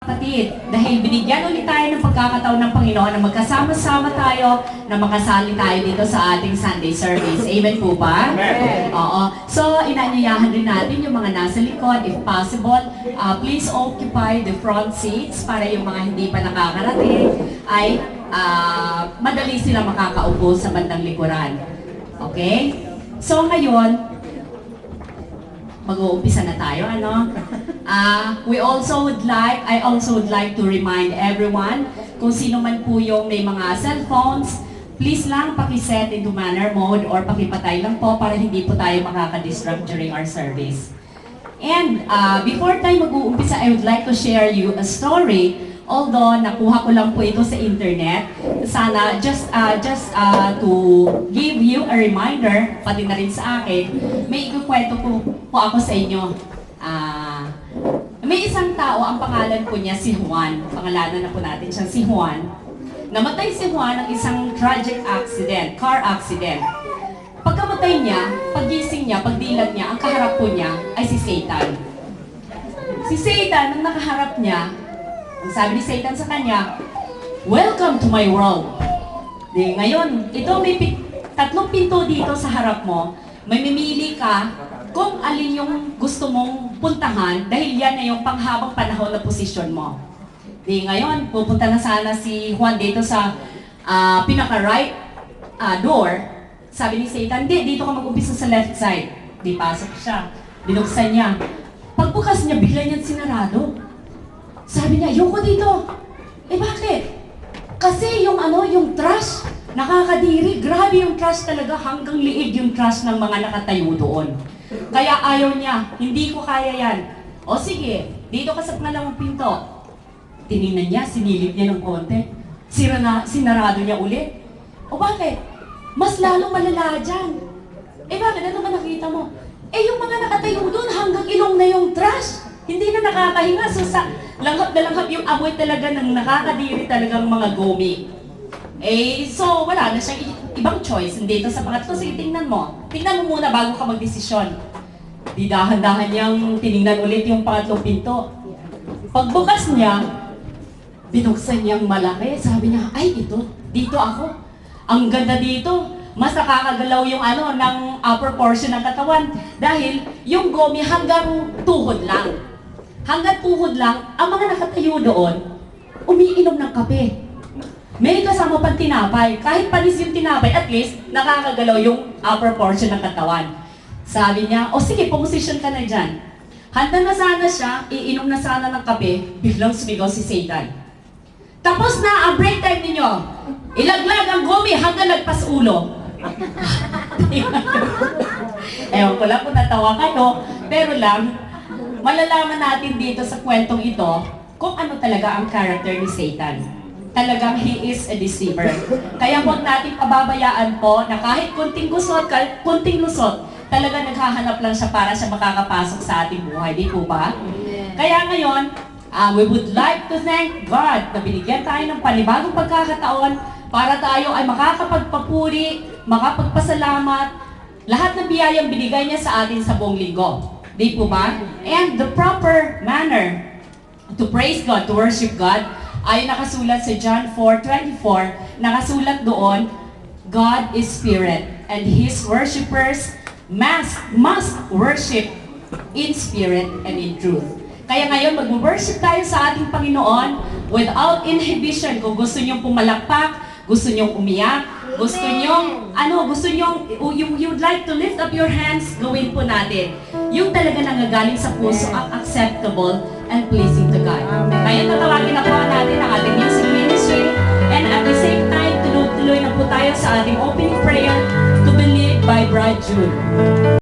Kapatid, dahil binigyan ulit tayo ng pagkakataon ng Panginoon na magkasama-sama tayo na makasali tayo dito sa ating Sunday service. Amen po ba? Amen. Oo. So, inanyayahan din natin yung mga nasa likod, if possible, please occupy the front seats para yung mga hindi pa nakakarating ay madali sila makakaupo sa bandang likuran. Okay? So, ngayon, mag-uumpisa na tayo, ano? I also would like to remind everyone, kung sino man po yung may mga cellphones, please lang pakiset into manner mode or pakipatay lang po para hindi po tayo makaka-distract during our service. And before tayo mag-uumpisa, I would like to share you a story. Although nakuha ko lang po ito sa internet, sana just to give you a reminder, pati na rin sa akin, may ikukwento po ako sa inyo. May isang tao, ang pangalan po niya si Juan. Pangalanan na po natin siya, si Juan. Namatay si Juan ng isang tragic accident, car accident. Pagkamatay niya, paggising niya, pagdilat niya, ang kaharap po niya ay si Satan. Si Satan, nang nakaharap niya, ang sabi ni Satan sa kanya, "Welcome to my world." Di, ngayon, ito may tatlong pinto dito sa harap mo. May mimili ka kung alin yung gusto mong puntahan dahil yan na yung panghabang panahon na posisyon mo. Di, ngayon, pupunta na sana si Juan dito sa pinaka-right door. Sabi ni Satan, dito ka mag-umpisa sa left side. Di, pasok siya. Binuksan niya. Pagbukas niya, bigla niyan sinarado. Sabi niya, "Ayoko dito." Eh bakit? Kasi yung trash, nakakadiri. Grabe yung trash talaga, hanggang liig yung trash ng mga nakatayo doon. Kaya ayaw niya, hindi ko kaya yan. O sige, dito ka sa pangalawang pinto. Tinignan niya, sinilip niya ng konti. Sinarado niya ulit. O bakit? Mas lalong malala dyan. Eh bakit? Ano naman nakita mo? Eh yung mga nakatayo doon, hanggang ilong na yung trash. Hindi na nakakahinga. So langhap na langhap yung amoy talaga ng nakakadiri talagang mga gomi. Eh, so wala na siyang ibang choice. Dito sa pangatlo, sige, tingnan mo. Tingnan mo muna bago ka magdesisyon. Di dahan-dahan niyang tinignan ulit yung pangatlong pinto. Pagbukas niya, binuksan niyang malaki. Sabi niya, "Ay, dito ako. Ang ganda dito. Mas nakakagalaw yung ng upper portion ng katawan. Dahil yung gomi hanggang tuhod lang. Hanggang tuhod lang, ang mga nakatayo doon, umiinom ng kape. May kasama pang tinapay. Kahit panis yung tinapay, at least nakakagalaw yung upper portion ng katawan. Sabi niya, "O sige, pumusisyon ka na dyan." Handa na sana siya, iinom na sana ng kape, biglang sumigaw si Satan. "Tapos na ang break time ninyo. Ilaglag ang gomi hanggang lagpas ulo." Ewan ko lang kung natawa kayo, pero lang, malalaman natin dito sa kwentong ito kung ano talaga ang character ni Satan. Talagang he is a deceiver. Kaya huwag natin pababayaan po na kahit kunting lusot, talaga naghahanap lang siya para siya makakapasok sa ating buhay. Di po ba? Kaya ngayon, we would like to thank God na binigyan tayo ng panibagong pagkakataon para tayo ay makakapagpapuri, makapagpasalamat, lahat ng biyayang binigay niya sa atin sa buong linggo. Di po ba? And the proper manner to praise God, to worship God, ay nakasulat sa John 4:24, nakasulat doon, "God is spirit, and His worshipers must worship in spirit and in truth." Kaya ngayon, mag-worship tayo sa ating Panginoon without inhibition. Kung gusto niyong pumalakpak, gusto niyong umiyak, gusto niyong, you'd like to lift up your hands, gawin po natin. Yung talaga nanggagaling sa puso at acceptable and pleasing to God. Ngayon, tatawagin na po natin ang ating music ministry, and at the same time, tuloy-tuloy na po tayo sa ating opening prayer, To Believe by Brad Jude.